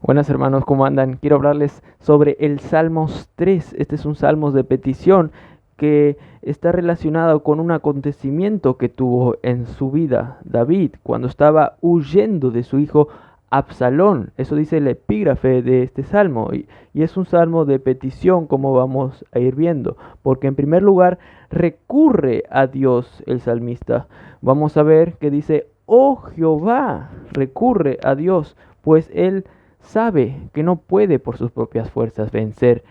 Buenas hermanos, ¿cómo andan? Quiero hablarles sobre el Salmos 3. Este es un salmos de petición que está relacionado con un acontecimiento que tuvo en su vida David cuando estaba huyendo de su hijo Absalón. Eso dice el epígrafe de este salmo y es un salmo de petición, como vamos a ir viendo, porque en primer lugar recurre a Dios el salmista. Vamos a ver que dice: "Oh Jehová", recurre a Dios, pues él sabe que no puede por sus propias fuerzas vencer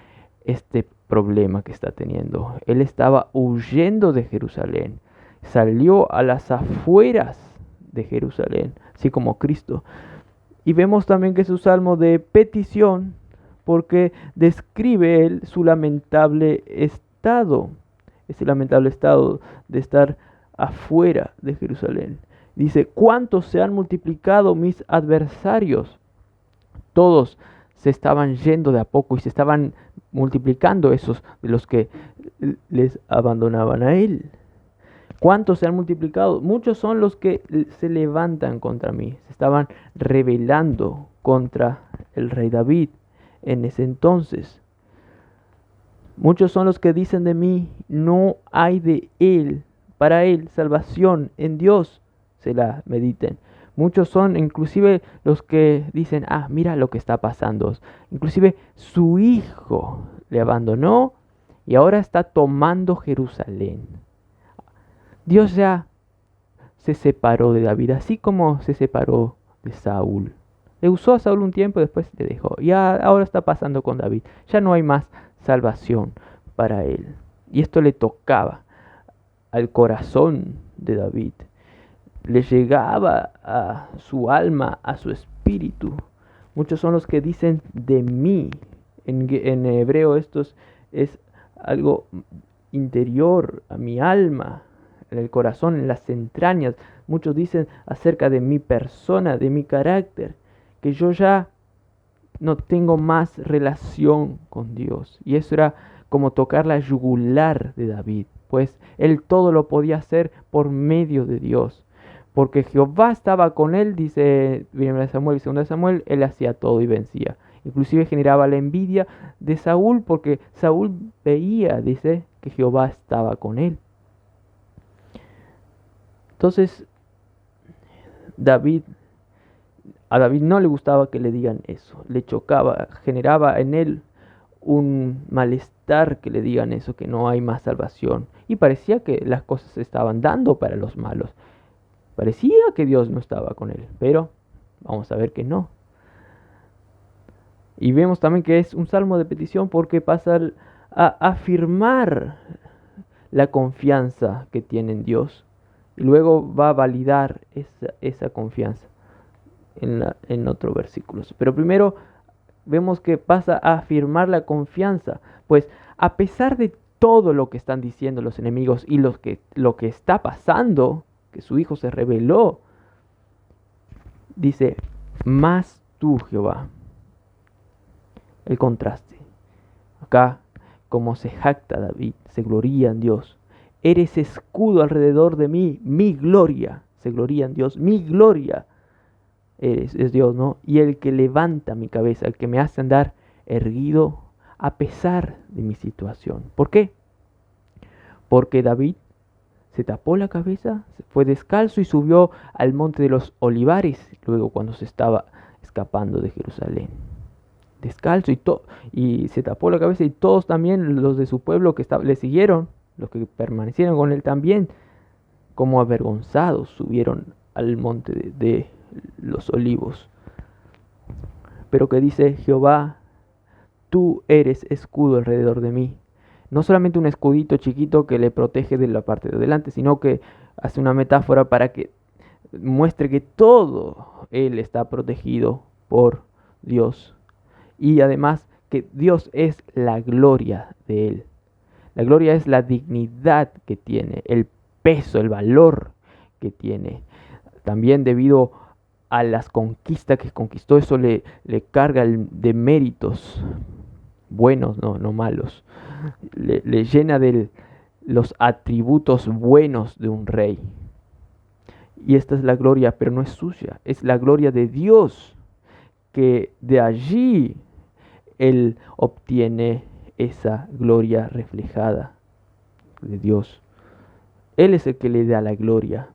este problema que está teniendo. Él estaba huyendo de Jerusalén, salió a las afueras de Jerusalén, así como Cristo. Y vemos también que es un salmo de petición porque describe él su lamentable estado, ese lamentable estado de estar afuera de Jerusalén. Dice: "¿Cuántos se han multiplicado mis adversarios?". Todos se estaban yendo de a poco y se estaban multiplicando esos de los que les abandonaban a él. ¿Cuántos se han multiplicado? Muchos son los que se levantan contra mí. Se estaban rebelando contra el rey David en ese entonces. Muchos son los que dicen de mí: no hay de él, para él, salvación en Dios. Se la mediten. Muchos son inclusive los que dicen: mira lo que está pasando. Inclusive su hijo le abandonó y ahora está tomando Jerusalén. Dios ya se separó de David, así como se separó de Saúl. Le usó a Saúl un tiempo, después le dejó. Y ahora está pasando con David. Ya no hay más salvación para él. Y esto le tocaba al corazón de David. Le llegaba a su alma, a su espíritu. Muchos son los que dicen de mí. En hebreo esto es algo interior a mi alma, en el corazón, en las entrañas. Muchos dicen acerca de mi persona, de mi carácter, que yo ya no tengo más relación con Dios. Y eso era como tocar la yugular de David, pues él todo lo podía hacer por medio de Dios. Porque Jehová estaba con él, dice 1 Samuel y 2 Samuel, él hacía todo y vencía. Inclusive generaba la envidia de Saúl porque Saúl veía, dice, que Jehová estaba con él. Entonces, a David no le gustaba que le digan eso, le chocaba, generaba en él un malestar que le digan eso, que no hay más salvación. Y parecía que las cosas se estaban dando para los malos. Parecía que Dios no estaba con él, pero vamos a ver que no. Y vemos también que es un salmo de petición porque pasa a afirmar la confianza que tiene en Dios. Y luego va a validar esa confianza en otro versículo. Pero primero vemos que pasa a afirmar la confianza. Pues a pesar de todo lo que están diciendo los enemigos y lo que está pasando, que su hijo se rebeló, dice: "Mas tú, Jehová". El contraste. Acá, como se jacta David, se gloría en Dios. "Eres escudo alrededor de mí, mi gloria". Se gloría en Dios, mi gloria. Es Dios, ¿no? "Y el que levanta mi cabeza, el que me hace andar erguido a pesar de mi situación". ¿Por qué? Porque David se tapó la cabeza, se fue descalzo y subió al monte de los Olivares, luego cuando se estaba escapando de Jerusalén. Descalzo y se tapó la cabeza, y todos también los de su pueblo que le siguieron, los que permanecieron con él también, como avergonzados, subieron al monte de los olivos. Pero que dice: "Jehová, tú eres escudo alrededor de mí". No solamente un escudito chiquito que le protege de la parte de delante, sino que hace una metáfora para que muestre que todo él está protegido por Dios. Y además que Dios es la gloria de él. La gloria es la dignidad que tiene, el peso, el valor que tiene. También debido a las conquistas que conquistó, eso le carga de méritos buenos, no malos. Le llena de los atributos buenos de un rey. Y esta es la gloria, pero no es suya, es la gloria de Dios, que de allí él obtiene esa gloria reflejada de Dios. Él es el que le da la gloria.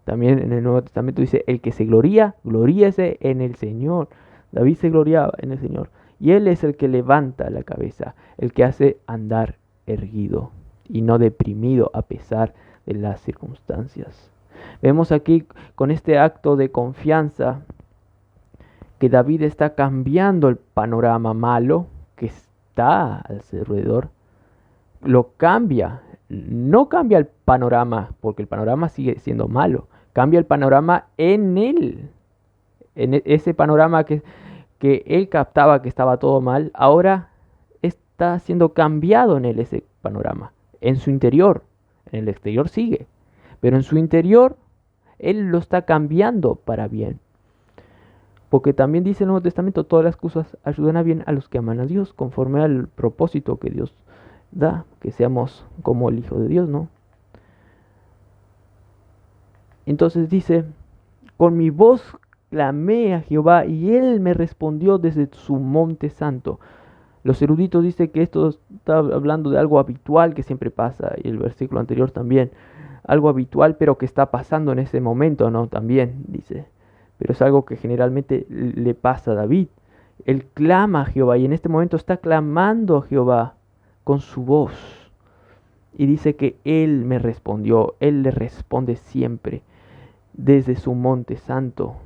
También en el Nuevo Testamento dice, el que se gloría, gloríese en el Señor. David se gloriaba en el Señor. Y Él es el que levanta la cabeza, el que hace andar erguido y no deprimido a pesar de las circunstancias. Vemos aquí con este acto de confianza que David está cambiando el panorama malo que está alrededor. Lo cambia. No cambia el panorama, porque el panorama sigue siendo malo. Cambia el panorama en él. Ese panorama que él captaba que estaba todo mal, ahora está siendo cambiado en él ese panorama. En su interior. En el exterior sigue. Pero en su interior, él lo está cambiando para bien. Porque también dice el Nuevo Testamento, todas las cosas ayudan a bien a los que aman a Dios, conforme al propósito que Dios da, que seamos como el Hijo de Dios, ¿no? Entonces dice, con mi voz clamé a Jehová y Él me respondió desde su monte santo. Los eruditos dicen que esto está hablando de algo habitual que siempre pasa, y el versículo anterior también, algo habitual pero que está pasando en ese momento, ¿no? También dice, pero es algo que generalmente le pasa a David. Él clama a Jehová y en este momento está clamando a Jehová con su voz. Y dice que Él me respondió, Él le responde siempre desde su monte santo.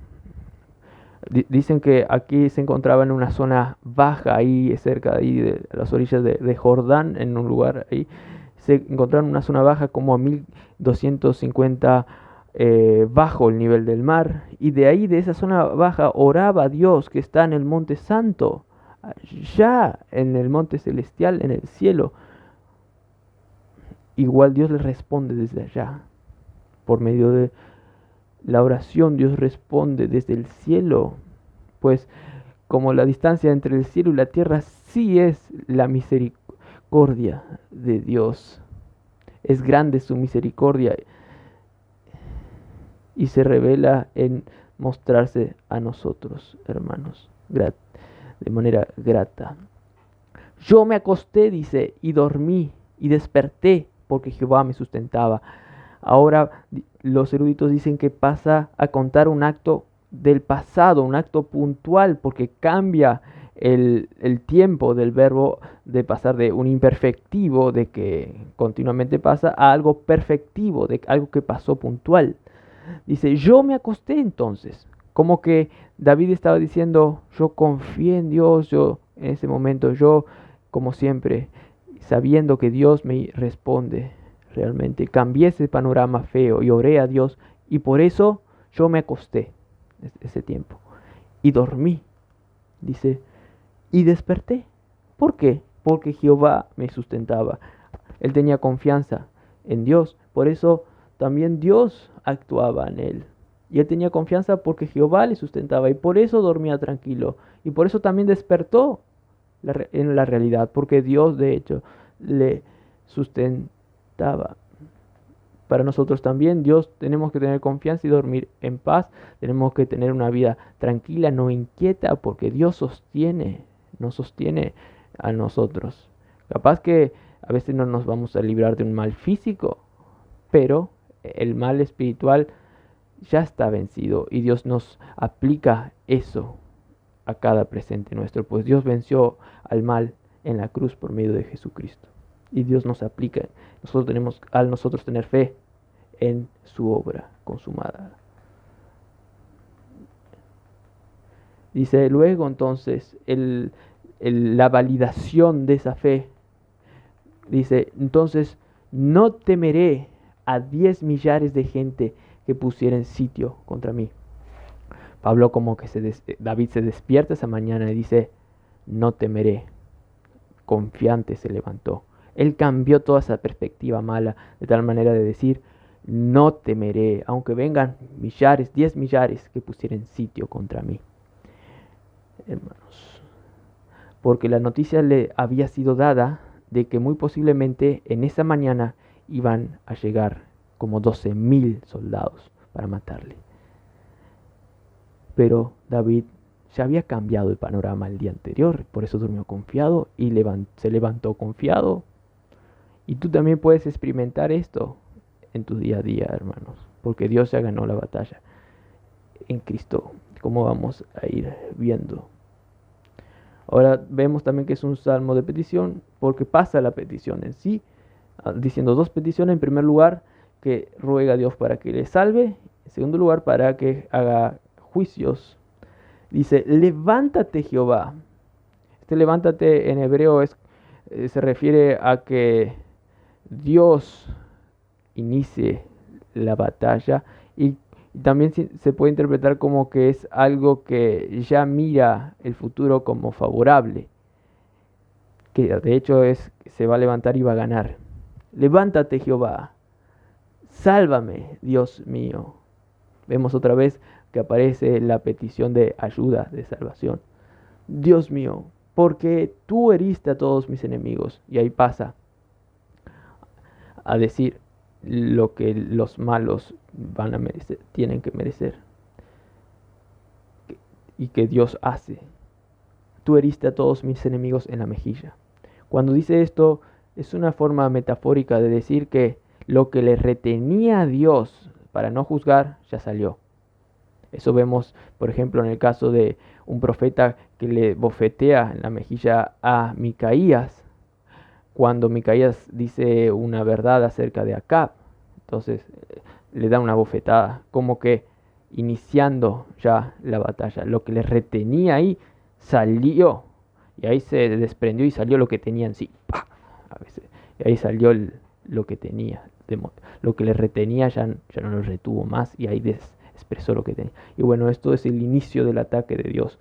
Dicen que aquí se encontraba en una zona baja, ahí cerca ahí de las orillas de Jordán, en un lugar ahí. Se encontraba en una zona baja como a 1250 bajo el nivel del mar. Y de ahí, de esa zona baja, oraba a Dios que está en el monte santo, ya en el monte celestial, en el cielo. Igual Dios le responde desde allá. Por medio de la oración Dios responde desde el cielo. Pues como la distancia entre el cielo y la tierra sí es la misericordia de Dios. Es grande su misericordia y se revela en mostrarse a nosotros, hermanos, de manera grata. Yo me acosté, dice, y dormí y desperté porque Jehová me sustentaba. Ahora los eruditos dicen que pasa a contar un acto del pasado, un acto puntual, porque cambia el tiempo del verbo de pasar de un imperfectivo, de que continuamente pasa, a algo perfectivo, de algo que pasó puntual. Dice, yo me acosté entonces. Como que David estaba diciendo, yo confié en Dios, yo en ese momento, yo como siempre, sabiendo que Dios me responde. Realmente cambié ese panorama feo y oré a Dios y por eso yo me acosté ese tiempo y dormí, dice, y desperté. ¿Por qué? Porque Jehová me sustentaba. Él tenía confianza en Dios, por eso también Dios actuaba en él. Y él tenía confianza porque Jehová le sustentaba y por eso dormía tranquilo. Y por eso también despertó en la realidad, porque Dios de hecho le sustentaba. Para nosotros también, Dios, tenemos que tener confianza y dormir en paz. Tenemos que tener una vida tranquila, no inquieta, porque Dios nos sostiene a nosotros. Capaz que a veces no nos vamos a librar de un mal físico, pero el mal espiritual ya está vencido y Dios nos aplica eso a cada presente nuestro, pues Dios venció al mal en la cruz por medio de Jesucristo. Y Dios nos aplica, al nosotros tener fe en su obra consumada. Dice luego entonces la validación de esa fe. Dice, entonces no temeré a 10 millares de gente que pusieren sitio contra mí. Pablo como que David se despierta esa mañana y dice, no temeré. Confiante se levantó. Él cambió toda esa perspectiva mala de tal manera de decir, no temeré, aunque vengan millares, 10 millares que pusieren sitio contra mí. Hermanos, porque la noticia le había sido dada de que muy posiblemente en esa mañana iban a llegar como 12,000 soldados para matarle. Pero David ya había cambiado el panorama el día anterior, por eso durmió confiado y se levantó confiado. Y tú también puedes experimentar esto en tu día a día, hermanos, porque Dios ya ganó la batalla en Cristo, como vamos a ir viendo. Ahora vemos también que es un salmo de petición, porque pasa la petición en sí, diciendo dos peticiones. En primer lugar, que ruega a Dios para que le salve. En segundo lugar, para que haga juicios. Dice, levántate Jehová. Este levántate en hebreo se refiere a que Dios inicie la batalla, y también se puede interpretar como que es algo que ya mira el futuro como favorable, que de hecho se va a levantar y va a ganar. Levántate Jehová, sálvame Dios mío. Vemos otra vez que aparece la petición de ayuda, de salvación. Dios mío, porque tú heriste a todos mis enemigos. Y ahí pasa a decir lo que los malos van a merecer, tienen que merecer, y que Dios hace. Tú heriste a todos mis enemigos en la mejilla. Cuando dice esto, es una forma metafórica de decir que lo que le retenía a Dios para no juzgar ya salió. Eso vemos, por ejemplo, en el caso de un profeta que le bofetea en la mejilla a Micaías, cuando Micaías dice una verdad acerca de Acab. Entonces le da una bofetada, como que iniciando ya la batalla. Lo que le retenía ahí salió, y ahí se desprendió y salió lo que tenía en sí. ¡Pah! A veces, y ahí salió lo que tenía. Lo que le retenía ya no lo retuvo más, y ahí expresó lo que tenía. Y bueno, esto es el inicio del ataque de Dios.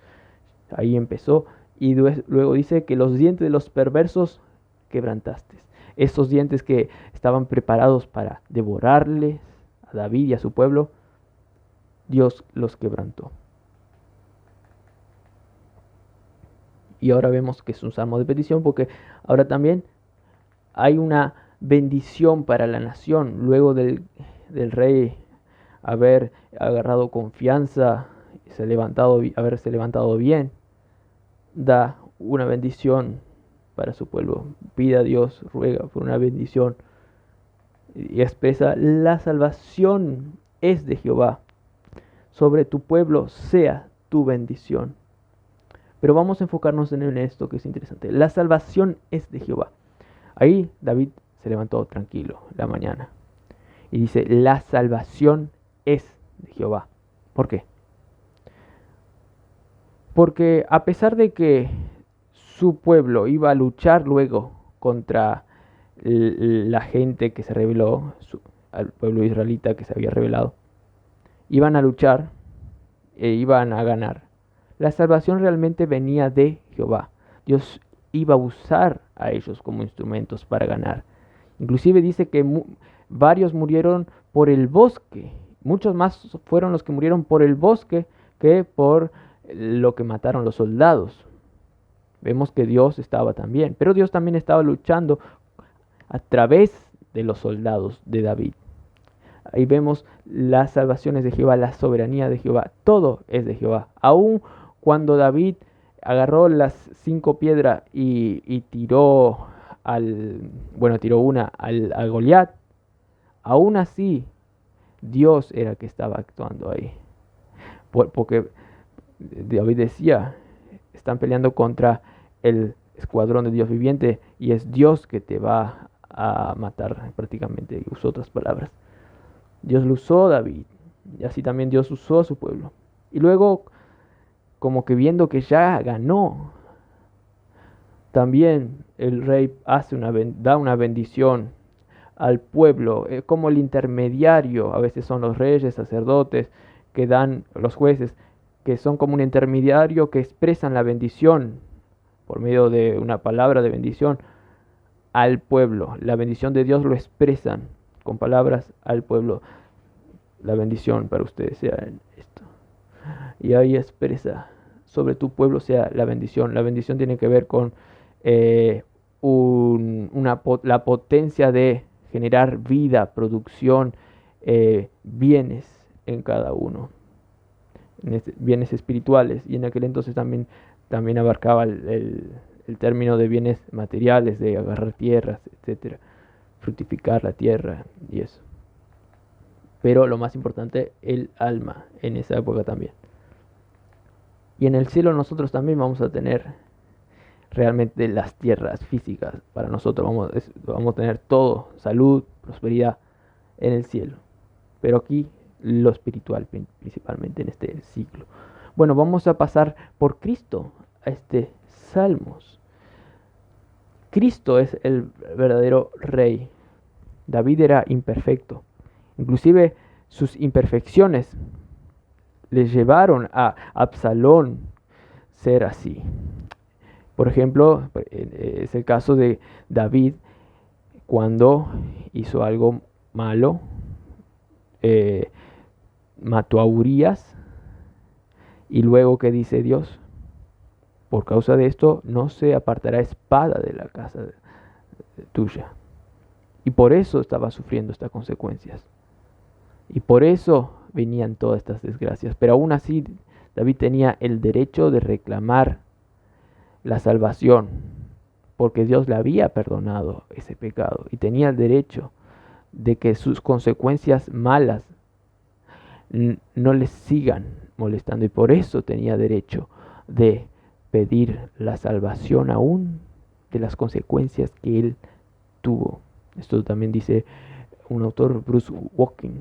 Ahí empezó, y luego dice que los dientes de los perversos quebrantaste. Esos dientes que estaban preparados para devorarles a David y a su pueblo, Dios los quebrantó. Y ahora vemos que es un salmo de petición, porque ahora también hay una bendición para la nación. Luego del rey haber agarrado confianza, haberse levantado bien, da una bendición para su pueblo. Pide a Dios, ruega por una bendición, y expresa: la salvación es de Jehová, sobre tu pueblo sea tu bendición. Pero vamos a enfocarnos en esto que es interesante. La salvación es de Jehová. Ahí David se levantó tranquilo la mañana y dice: la salvación es de Jehová. ¿Por qué? Porque a pesar de que su pueblo iba a luchar luego contra la gente que se rebeló, al pueblo israelita que se había rebelado, iban a luchar e iban a ganar. La salvación realmente venía de Jehová. Dios iba a usar a ellos como instrumentos para ganar. Inclusive dice que varios murieron por el bosque. Muchos más fueron los que murieron por el bosque que por lo que mataron los soldados. Vemos que Dios estaba también, pero Dios también estaba luchando a través de los soldados de David. Ahí vemos las salvaciones de Jehová, la soberanía de Jehová. Todo es de Jehová. Aún cuando David agarró las 5 piedras y tiró tiró una al Goliat, aún así Dios era el que estaba actuando ahí. Porque David decía: están peleando contra el escuadrón de Dios viviente, y es Dios que te va a matar, prácticamente, y usó otras palabras. Dios lo usó a David, y así también Dios usó a su pueblo. Y luego, como que viendo que ya ganó, también el rey da una bendición al pueblo, como el intermediario. A veces son los reyes, sacerdotes, que dan, los jueces, que son como un intermediario que expresan la bendición por medio de una palabra de bendición al pueblo. La bendición de Dios lo expresan con palabras al pueblo. La bendición para ustedes sea esto. Y ahí expresa: sobre tu pueblo sea la bendición. La bendición tiene que ver con la potencia de generar vida, producción, bienes en cada uno. bienes espirituales, y en aquel entonces también abarcaba el término de bienes materiales, de agarrar tierras, etcétera, fructificar la tierra y eso. Pero lo más importante, el alma en esa época también. Y en el cielo nosotros también vamos a tener realmente las tierras físicas para nosotros. Vamos a tener todo, salud, prosperidad en el cielo. Pero aquí lo espiritual principalmente en este siglo. Bueno, vamos a pasar por Cristo a este Salmos. Cristo es el verdadero rey. David era imperfecto. Inclusive sus imperfecciones le llevaron a Absalón ser así. Por ejemplo, es el caso de David cuando hizo algo malo, mató a Urías, y luego ¿qué dice Dios? Por causa de esto no se apartará espada de la casa tuya. Y por eso estaba sufriendo estas consecuencias. Y por eso venían todas estas desgracias. Pero aún así David tenía el derecho de reclamar la salvación, porque Dios le había perdonado ese pecado y tenía el derecho de que sus consecuencias malas no les sigan molestando, y por eso tenía derecho de pedir la salvación aún de las consecuencias que él tuvo. Esto también dice un autor, Bruce Walking.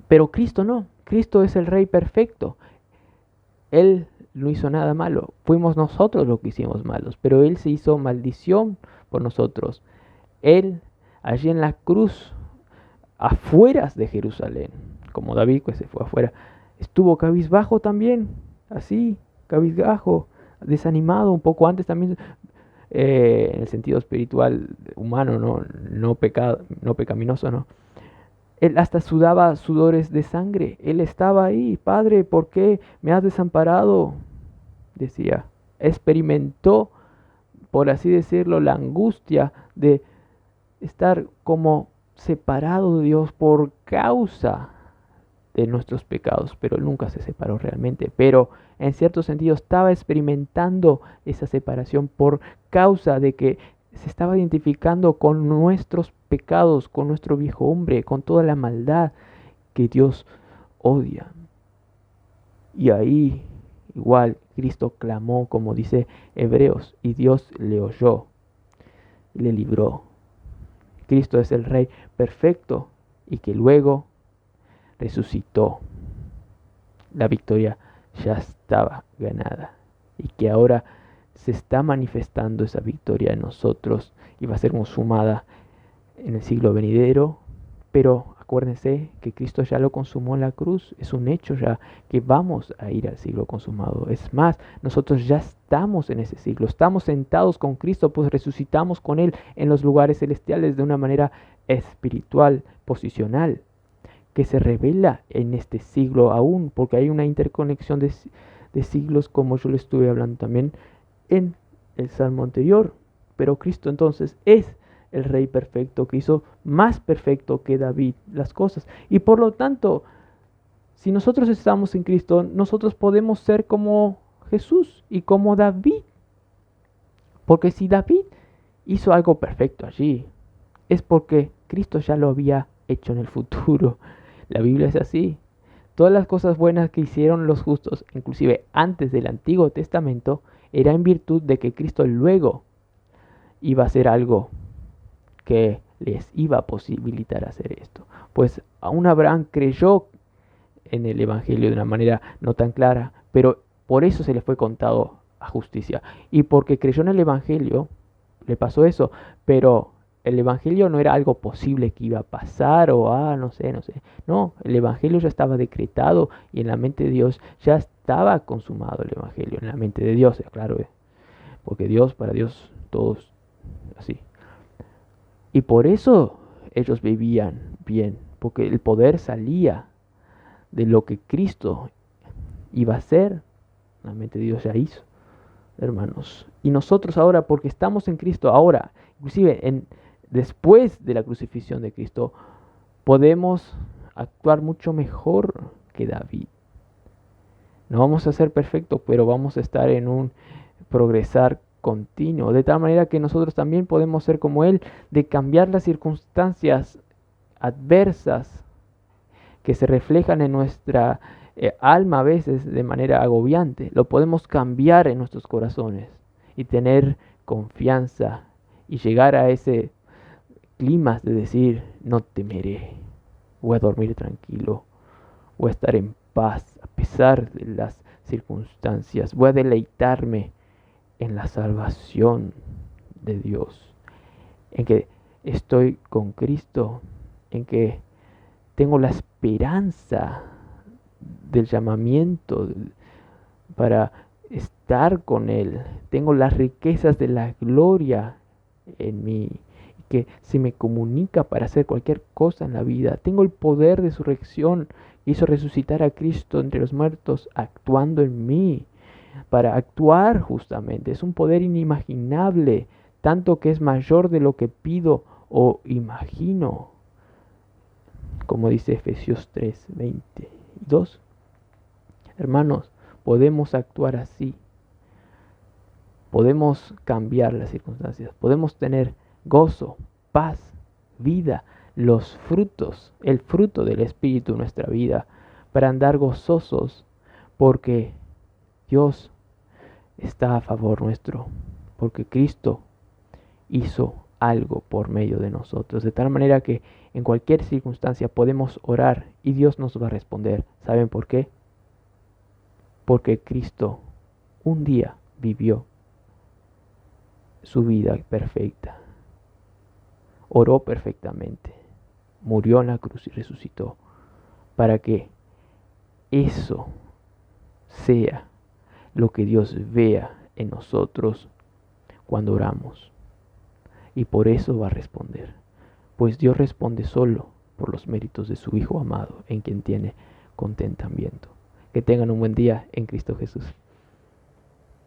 Pero Cristo no, Cristo es el Rey perfecto. Él no hizo nada malo, fuimos nosotros los que hicimos malos, pero Él se hizo maldición por nosotros. Él, allí en la cruz, afuera de Jerusalén, como David que se fue afuera, estuvo cabizbajo también, así, cabizbajo, desanimado un poco antes también, en el sentido espiritual humano, no pecaminoso, no. Él hasta sudaba sudores de sangre. Él estaba ahí. Padre, ¿por qué me has desamparado? Decía. Experimentó, por así decirlo, la angustia de estar como separado de Dios por causa de nuestros pecados. Pero él nunca se separó realmente. Pero en cierto sentido estaba experimentando esa separación por causa de que se estaba identificando con nuestros pecados, con nuestro viejo hombre, con toda la maldad que Dios odia. Y ahí igual Cristo clamó, como dice Hebreos, y Dios le oyó y le libró. Cristo es el Rey perfecto y que luego resucitó. La victoria ya estaba ganada y que ahora se está manifestando esa victoria en nosotros y va a ser consumada en el siglo venidero. Pero acuérdense que Cristo ya lo consumó en la cruz, es un hecho ya que vamos a ir al siglo consumado. Es más, nosotros ya estamos en ese siglo, estamos sentados con Cristo, pues resucitamos con Él en los lugares celestiales de una manera espiritual, posicional, que se revela en este siglo aún, porque hay una interconexión de siglos, como yo le estuve hablando también en el salmo anterior. Pero Cristo entonces es el Rey perfecto, que hizo más perfecto que David las cosas. Y por lo tanto, si nosotros estamos en Cristo, nosotros podemos ser como Jesús y como David. Porque si David hizo algo perfecto allí, es porque Cristo ya lo había hecho en el futuro. La Biblia es así. Todas las cosas buenas que hicieron los justos, inclusive antes del Antiguo Testamento, era en virtud de que Cristo luego iba a hacer algo que les iba a posibilitar hacer esto. Pues aún Abraham creyó en el Evangelio de una manera no tan clara, pero por eso se le fue contado a justicia. Y porque creyó en el Evangelio, le pasó eso, pero el Evangelio no era algo posible que iba a pasar o no sé. No, el Evangelio ya estaba decretado y en la mente de Dios ya estaba consumado el Evangelio, en la mente de Dios, claro, porque para Dios todos así. Y por eso ellos vivían bien, porque el poder salía de lo que Cristo iba a hacer, la mente de Dios ya hizo, hermanos. Y nosotros ahora, porque estamos en Cristo, ahora, inclusive después de la crucifixión de Cristo, podemos actuar mucho mejor que David. No vamos a ser perfectos, pero vamos a estar en un progresar continuo, de tal manera que nosotros también podemos ser como Él, de cambiar las circunstancias adversas que se reflejan en nuestra alma a veces de manera agobiante. Lo podemos cambiar en nuestros corazones y tener confianza y llegar a ese clima de decir, no temeré, voy a dormir tranquilo, voy a estar en paz a pesar de las circunstancias, voy a deleitarme en la salvación de Dios, en que estoy con Cristo, en que tengo la esperanza del llamamiento para estar con Él, tengo las riquezas de la gloria en mí, que se me comunica para hacer cualquier cosa en la vida, tengo el poder de su resurrección que hizo resucitar a Cristo entre los muertos actuando en mí, para actuar justamente. Es un poder inimaginable, tanto que es mayor de lo que pido o imagino, como dice Efesios 3:22. Hermanos, podemos actuar así, podemos cambiar las circunstancias, podemos tener gozo, paz, vida, los frutos, el fruto del Espíritu en nuestra vida, para andar gozosos, porque Dios está a favor nuestro, porque Cristo hizo algo por medio de nosotros, de tal manera que en cualquier circunstancia podemos orar y Dios nos va a responder. ¿Saben por qué? Porque Cristo un día vivió su vida perfecta, oró perfectamente, murió en la cruz y resucitó, para que eso sea lo que Dios vea en nosotros cuando oramos. Y por eso va a responder, pues Dios responde solo por los méritos de su Hijo amado, en quien tiene contentamiento. Que tengan un buen día en Cristo Jesús.